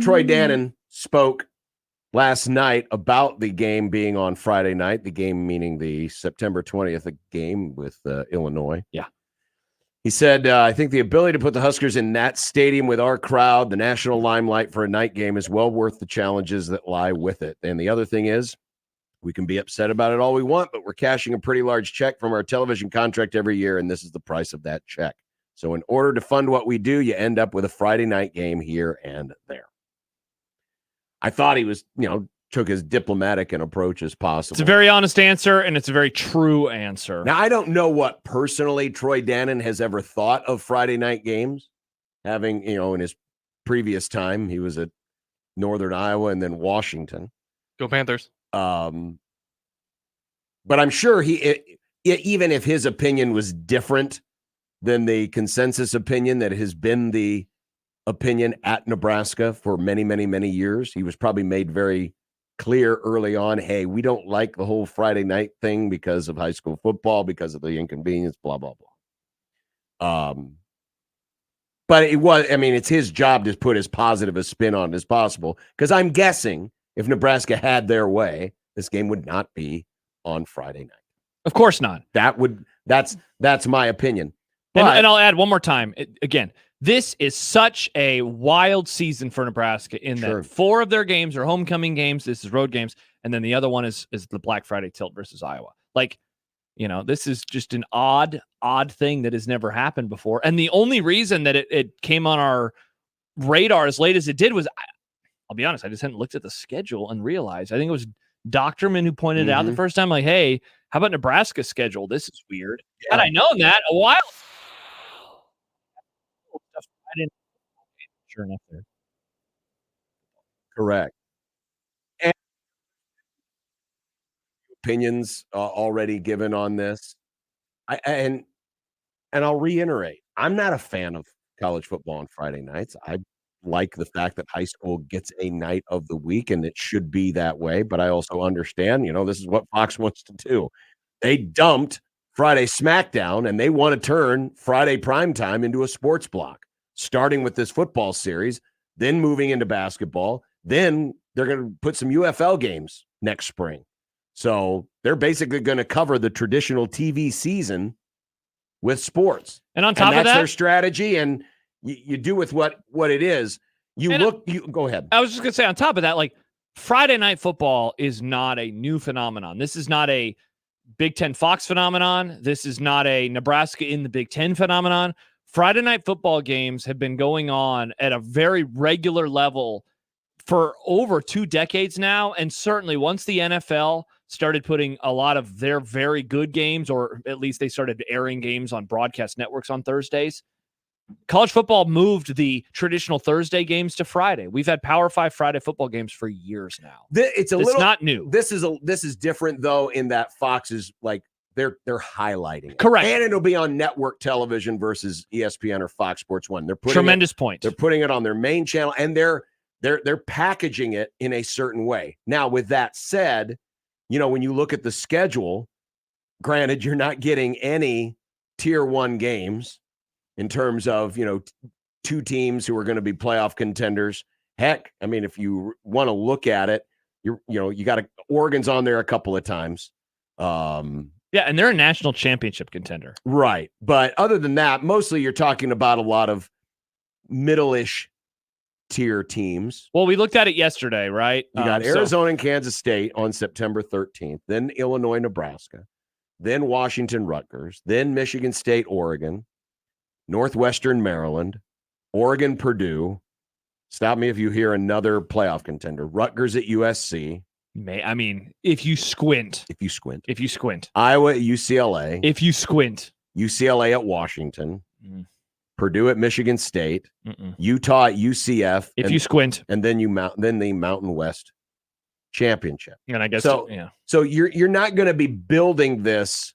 Troy Dannon spoke last night about the game being on Friday night, the game meaning the September 20th game with Illinois. Yeah. He said, I think the ability to put the Huskers in that stadium with our crowd, the national limelight for a night game, is well worth the challenges that lie with it. And the other thing is, we can be upset about it all we want, but we're cashing a pretty large check from our television contract every year, and this is the price of that check. So in order to fund what we do, you end up with a Friday night game here and there. I thought he was, took as diplomatic an approach as possible. It's a very honest answer, and it's a very true answer. Now, I don't know what personally Troy Dannon has ever thought of Friday night games, having, in his previous time, he was at Northern Iowa and then Washington. Go Panthers. But I'm sure even if his opinion was different than the consensus opinion that has been the opinion at Nebraska for many, many, many years, he was probably made very clear early on, hey, we don't like the whole Friday night thing because of high school football, because of the inconvenience, blah, blah, blah. But it's his job to put as positive a spin on it as possible, because I'm guessing if Nebraska had their way, this game would not be on Friday night. Of course not. That's my opinion. And I'll add one more time. Again, this is such a wild season for Nebraska in that 4 of their games are homecoming games. This is road games. And then the other one is the Black Friday tilt versus Iowa. This is just an odd thing that has never happened before. And the only reason that it came on our radar as late as it did was, I'll be honest, I just hadn't looked at the schedule and realized. I think it was Doctorman who pointed it out the first time, like, hey, how about Nebraska's schedule? This is weird. Yeah. Had I known that a while I didn't. Sure enough, there. Correct. And opinions already given on this. And I'll reiterate, I'm not a fan of college football on Friday nights. I like the fact that high school gets a night of the week, and it should be that way. But I also understand, this is what Fox wants to do. They dumped Friday SmackDown, and they want to turn Friday primetime into a sports block, starting with this football series, then moving into basketball. Then they're going to put some UFL games next spring. So they're basically going to cover the traditional TV season with sports. And on top of that, that's their strategy. And you do with what it is. Go ahead. I was just going to say, on top of that, Friday night football is not a new phenomenon. This is not a Big Ten Fox phenomenon. This is not a Nebraska in the Big Ten phenomenon. Friday night football games have been going on at a very regular level for over 2 decades now. And certainly once the NFL started putting a lot of their very good games, or at least they started airing games on broadcast networks on Thursdays, college football moved the traditional Thursday games to Friday. We've had Power 5 Friday football games for years now. It's not new. This is different though, in that Fox is they're highlighting it. Correct. And it'll be on network television versus ESPN or Fox Sports 1. They're putting tremendous point. They're putting it on their main channel, and they're packaging it in a certain way. Now, with that said, when you look at the schedule, granted, you're not getting any tier 1 games in terms of, 2 teams who are going to be playoff contenders. Heck, if you want to look at it, you got Oregon's on there a couple of times. Yeah, and they're a national championship contender. Right. But other than that, mostly you're talking about a lot of middle-ish tier teams. Well, we looked at it yesterday, right? You got Arizona and Kansas State on September 13th, then Illinois, Nebraska, then Washington, Rutgers, then Michigan State, Oregon, Northwestern, Maryland, Oregon, Purdue. Stop me if you hear another playoff contender. Rutgers at USC. If you squint. Iowa at UCLA. If you squint. UCLA at Washington. Purdue at Michigan State. Utah at UCF. If you squint. And then the Mountain West Championship. And I guess so you're not going to be building this,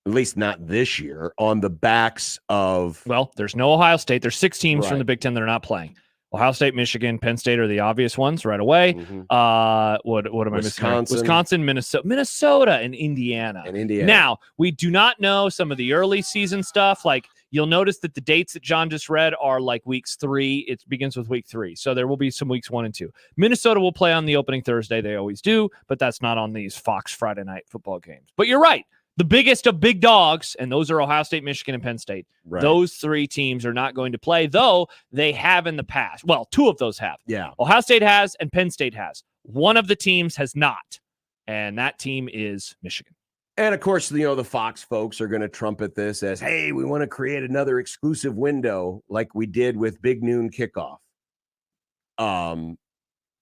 at least not this year, on the backs of... Well, there's no Ohio State. There's 6 teams from the Big Ten that are not playing. Ohio State, Michigan, Penn State are the obvious ones right away. What am I missing? Wisconsin, Minnesota, and Indiana. Now, we do not know some of the early season stuff. You'll notice that the dates that John just read are like weeks 3. It begins with week 3. So there will be some weeks 1 and 2. Minnesota will play on the opening Thursday. They always do, but that's not on these Fox Friday night football games. But you're right. The biggest of big dogs, and those are Ohio State, Michigan, and Penn State. Right. Those 3 teams are not going to play, though they have in the past. Well, 2 of those have. Yeah. Ohio State has and Penn State has. One of the teams has not, and that team is Michigan. And, of course, the Fox folks are going to trumpet this as, hey, we want to create another exclusive window like we did with Big Noon Kickoff. And,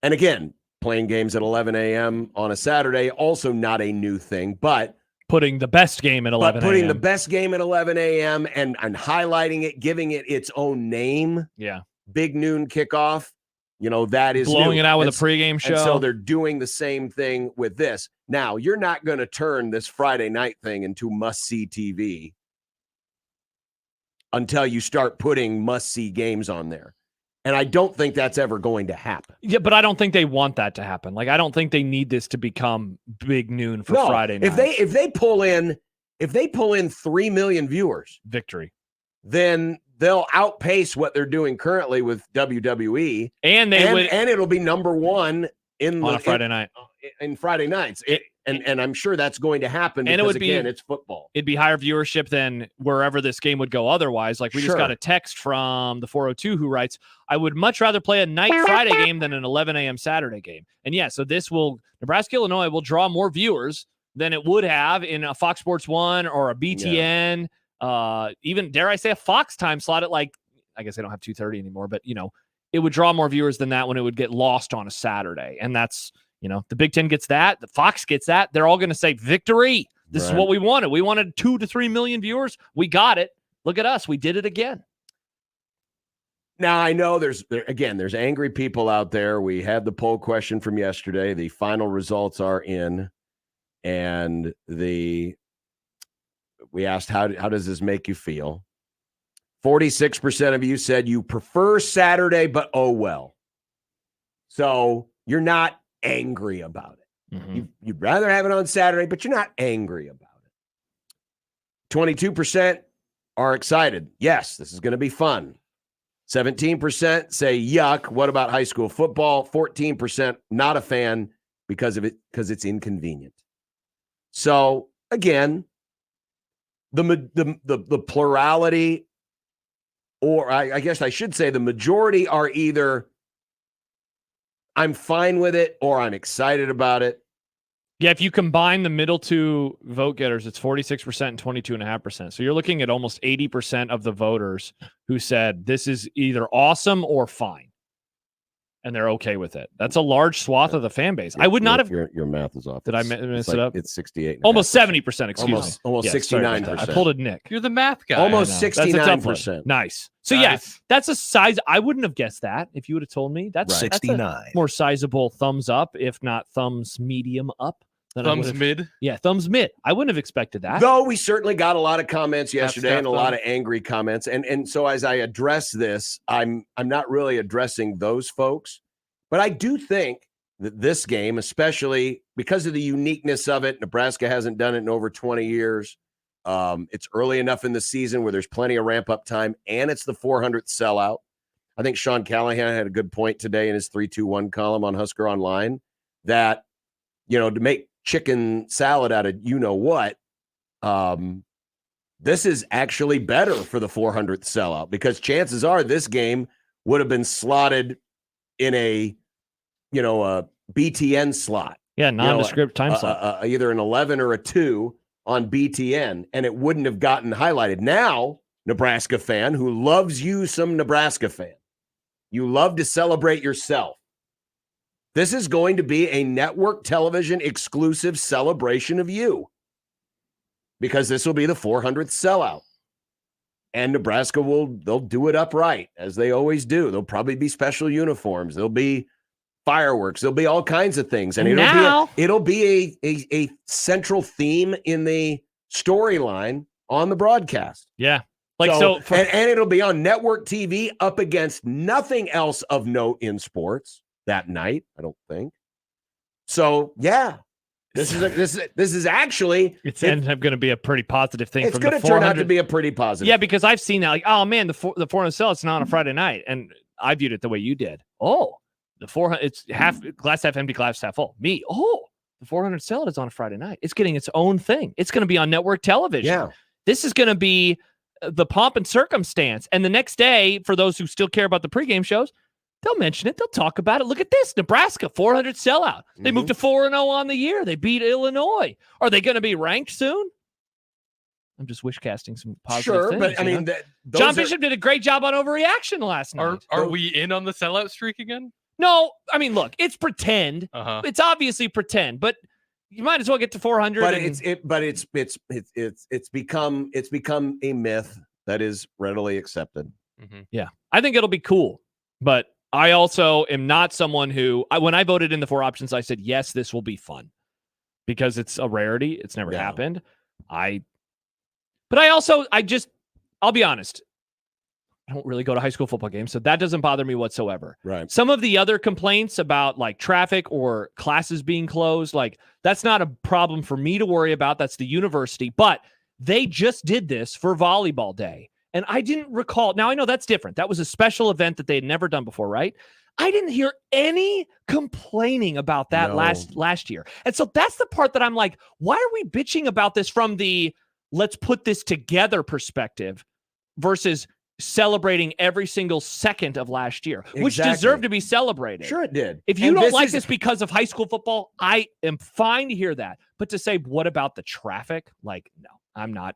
again, playing games at 11 a.m. on a Saturday, also not a new thing, but putting the best game at 11 a.m. Putting the best game at 11 a.m. and highlighting it, giving it its own name. Yeah. Big Noon Kickoff. That is blowing new. It out with a pregame show. And so they're doing the same thing with this. Now, you're not going to turn this Friday night thing into must-see TV until you start putting must-see games on there. And I don't think that's ever going to happen. Yeah, but I don't think they want that to happen. Like, I don't think they need this to become Big Noon for Friday night. If they pull in 3 million viewers, victory, then they'll outpace what they're doing currently with WWE, and it'll be number 1 on a Friday night. In Friday nights. And I'm sure that's going to happen because, and it would again, it's football. It'd be higher viewership than wherever this game would go otherwise. Like, we just got a text from the 402 who writes, I would much rather play a night Friday game than an 11 a.m. Saturday game. And, yeah, so Nebraska, Illinois will draw more viewers than it would have in a Fox Sports 1 or a BTN, even, dare I say, a Fox time slot at, like, I guess they don't have 2:30 anymore, but, it would draw more viewers than that when it would get lost on a Saturday. And that's, the Big Ten gets that. The Fox gets that. They're all going to say, victory. This is what we wanted. We wanted 2 to 3 million viewers. We got it. Look at us. We did it again. Now, I know there's angry people out there. We had the poll question from yesterday. The final results are in. And we asked, how does this make you feel? 46% of you said you prefer Saturday, but oh well. So you're not angry about it. Mm-hmm. You'd rather have it on Saturday, but you're not angry about it. 22% are excited. Yes, this is going to be fun. 17% say yuck. What about high school football? 14% not a fan because it's inconvenient. So again, the plurality, or I guess I should say the majority, are either I'm fine with it or I'm excited about it. Yeah, if you combine the middle 2 vote getters, it's 46% and 22.5%. So you're looking at almost 80% of the voters who said this is either awesome or fine. And they're okay with it. That's a large swath of the fan base. I would not have. Your math is off. Did I mess it up? It's 68. Almost 70%. Excuse me. Almost 69%. I pulled a Nick. You're the math guy. Almost 69%. Nice. So yes, that's a size. I wouldn't have guessed that if you would have told me. That's 69. That's a more sizable thumbs up, if not thumbs medium up. Thumbs mid? Yeah, thumbs mid. I wouldn't have expected that. Though we certainly got a lot of comments yesterday and a lot of angry comments. And so as I address this, I'm not really addressing those folks. But I do think that this game, especially because of the uniqueness of it, Nebraska hasn't done it in over 20 years. It's early enough in the season where there's plenty of ramp-up time, and it's the 400th sellout. I think Sean Callahan had a good point today in his 3-2-1 column on Husker Online that, to make chicken salad out of you-know-what, this is actually better for the 400th sellout because chances are this game would have been slotted in a BTN slot. Yeah, nondescript time slot. Either an 11 or a 2 on BTN, and it wouldn't have gotten highlighted. Now, Nebraska fan who loves you some Nebraska fan, you love to celebrate yourself. This is going to be a network television exclusive celebration of you because this will be the 400th sellout. And Nebraska they'll do it upright as they always do. There'll probably be special uniforms. There'll be fireworks. There'll be all kinds of things. And it'll be a central theme in the storyline on the broadcast. Yeah. And it'll be on network TV up against nothing else of note in sports that night, I don't think. So, yeah, This is actually ends up going to be a pretty positive thing. It's going to turn out to be a pretty positive. Yeah, because I've seen that. Like, oh man, the 400 sellout's not on a Friday night, and I viewed it the way you did. Oh, the 400, it's glass half empty, glass half full. Me, the 400 sellout is on a Friday night. It's getting its own thing. It's going to be on network television. Yeah, this is going to be the pomp and circumstance. And the next day, for those who still care about the pregame shows, they'll mention it. They'll talk about it. Look at this. Nebraska, 400 sellout. They moved to 4-0 on the year. They beat Illinois. Are they going to be ranked soon? I'm just wish casting some positive things. But I mean, John Bishop did a great job on overreaction last night. Are we in on the sellout streak again? No, I mean, look, it's pretend. It's obviously pretend, but you might as well get to 400. But it's become a myth that is readily accepted. Yeah, I think it'll be cool, but I also am not someone who, when I voted in the 4 options, I said yes, this will be fun because it's a rarity. It's never happened. I'll be honest. I don't really go to high school football games, so that doesn't bother me whatsoever. Right. Some of the other complaints about like traffic or classes being closed, like that's not a problem for me to worry about. That's the university, but they just did this for volleyball day. And I didn't recall. Now I know that's different. That was a special event that they had never done before, right? I didn't hear any complaining about that last year. And so that's the part that I'm like, why are we bitching about this from the let's put this together perspective versus celebrating every single second of last year, which deserved to be celebrated. Sure it did. If you don't like this because of high school football, I am fine to hear that. But to say, what about the traffic? Like, no, I'm not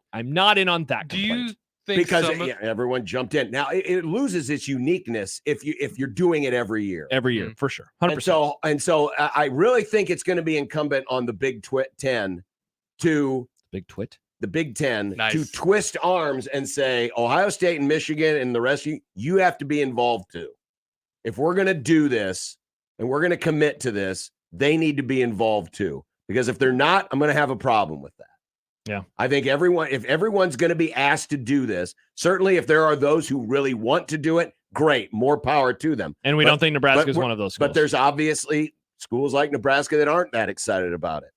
in on that complaint. Because everyone jumped in. Now it loses its uniqueness if you're doing it every year. Every year, for sure. 100%. And so I really think it's going to be incumbent on the Big Ten to the Big Ten to twist arms and say, Ohio State and Michigan and the rest of you have to be involved too. If we're going to do this and we're going to commit to this, they need to be involved too. Because if they're not, I'm going to have a problem with that. Yeah. I think if everyone's going to be asked to do this, certainly if there are those who really want to do it, great, more power to them. And we don't think Nebraska is one of those schools. But there's obviously schools like Nebraska that aren't that excited about it.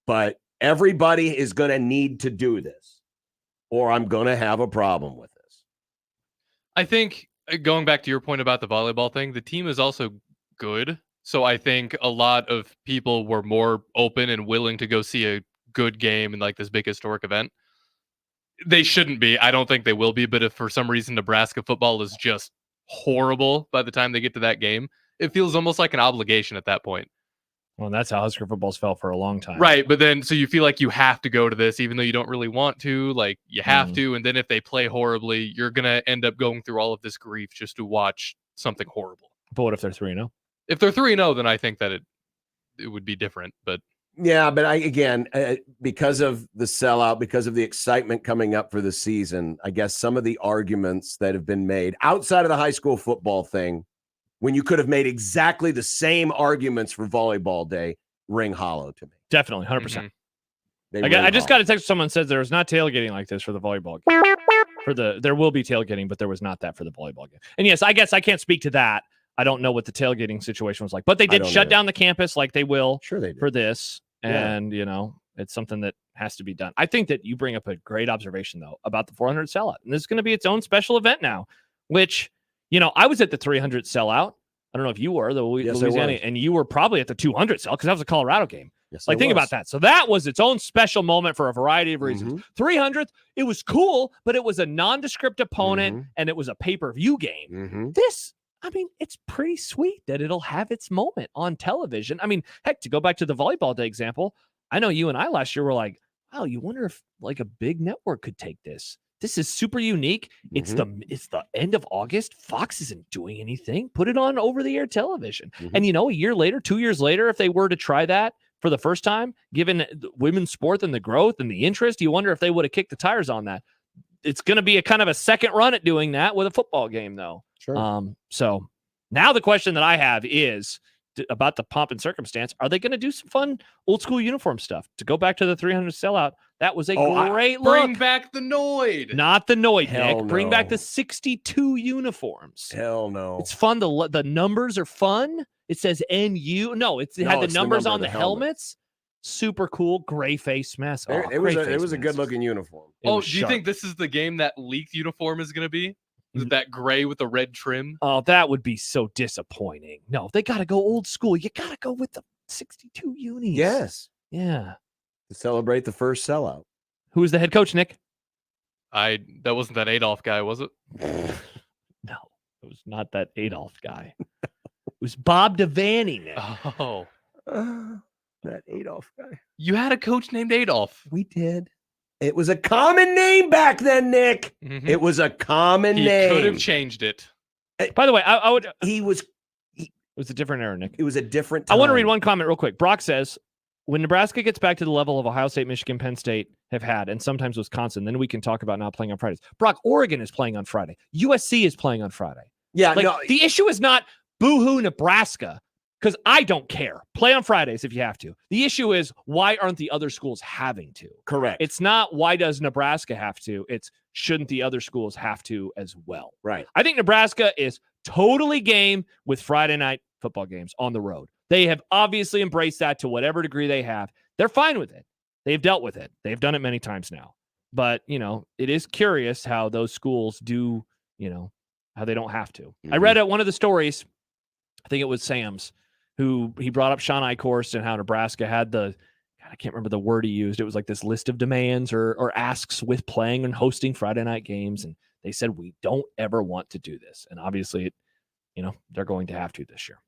But everybody is going to need to do this, or I'm going to have a problem with this. I think going back to your point about the volleyball thing, the team is also good. So I think a lot of people were more open and willing to go see a good game and like this big historic event. They shouldn't be. I don't think they will be. But if for some reason Nebraska football is just horrible by the time they get to that game, it feels almost like an obligation at that point. Well, that's how Husker football's felt for a long time. Right. But then, so you feel like you have to go to this, even though you don't really want to, like you have to. And then if they play horribly, you're going to end up going through all of this grief just to watch something horrible. But what if they're 3-0? If they're 3-0, then I think that it would be different. But yeah, but because of the sellout, because of the excitement coming up for the season, I guess some of the arguments that have been made outside of the high school football thing, when you could have made exactly the same arguments for volleyball day, ring hollow to me. Definitely, 100%. I just got a text from someone says there's not tailgating like this for the volleyball game. There will be tailgating, but there was not that for the volleyball game. And yes, I guess I can't speak to that. I don't know what the tailgating situation was like, but they did shut down the campus like they will for this. And, it's something that has to be done. I think that you bring up a great observation, though, about the 400 sellout. And this is going to be its own special event now, which, I was at the 300 sellout. I don't know if you were, Louisiana, and you were probably at the 200 sellout because that was a Colorado game. Yes, think about that. So that was its own special moment for a variety of reasons. 300th, it was cool, but it was a nondescript opponent and it was a pay-per-view game. It's pretty sweet that it'll have its moment on television. Heck, to go back to the volleyball day example, I know you and I last year were like, wow, you wonder if like a big network could take this. This is super unique. It's the end of August. Fox isn't doing anything. Put it on over-the-air television. And a year later, 2 years later, if they were to try that for the first time, given women's sport and the growth and the interest, you wonder if they would have kicked the tires on that. It's going to be a kind of a second run at doing that with a football game, though. Sure. So now the question that I have is about the pomp and circumstance. Are they going to do some fun old school uniform stuff? To go back to the 300 sellout, that was a great look. Bring back the Noid. Not the Noid, Hell Nick. no. Bring back the 62 uniforms. Hell no. It's fun. The numbers are fun. It says NU. No, it had the numbers on the helmets. super cool gray face mess. Oh, It was a good looking uniform. Do you think this is the game that leaked uniform is going to be? Is it that gray with the red trim? Oh, that would be so disappointing. No, they got to go old school. You got to go with the 62 unis. Yes. Yeah. To celebrate the first sellout. Who was the head coach, Nick? That wasn't that Adolf guy, was it? No, it was not that Adolf guy. It was Bob Devaney, Nick. Oh. That Adolf guy. You had a coach named Adolf. We did. It was a common name back then, Nick. Mm-hmm. It was a common name. He could have changed it. By the way, I would. It was a different era, Nick. It was a different time. I want to read one comment real quick. Brock says, when Nebraska gets back to the level of Ohio State, Michigan, Penn State have had, and sometimes Wisconsin, then we can talk about not playing on Fridays. Brock, Oregon is playing on Friday. USC is playing on Friday. Yeah, like, no. The issue is not boo-hoo Nebraska, because I don't care. Play on Fridays if you have to. The issue is, why aren't the other schools having to? Correct. It's not why does Nebraska have to. It's shouldn't the other schools have to as well. Right. I think Nebraska is totally game with Friday night football games on the road. They have obviously embraced that to whatever degree they have. They're fine with it. They've dealt with it. They've done it many times now. But, it is curious how those schools do, how they don't have to. Mm-hmm. I read one of the stories, I think it was Sam's, who he brought up Sean Eichhorst and how Nebraska had I can't remember the word he used. It was like this list of demands or asks with playing and hosting Friday night games. And they said, we don't ever want to do this. And obviously, they're going to have to this year.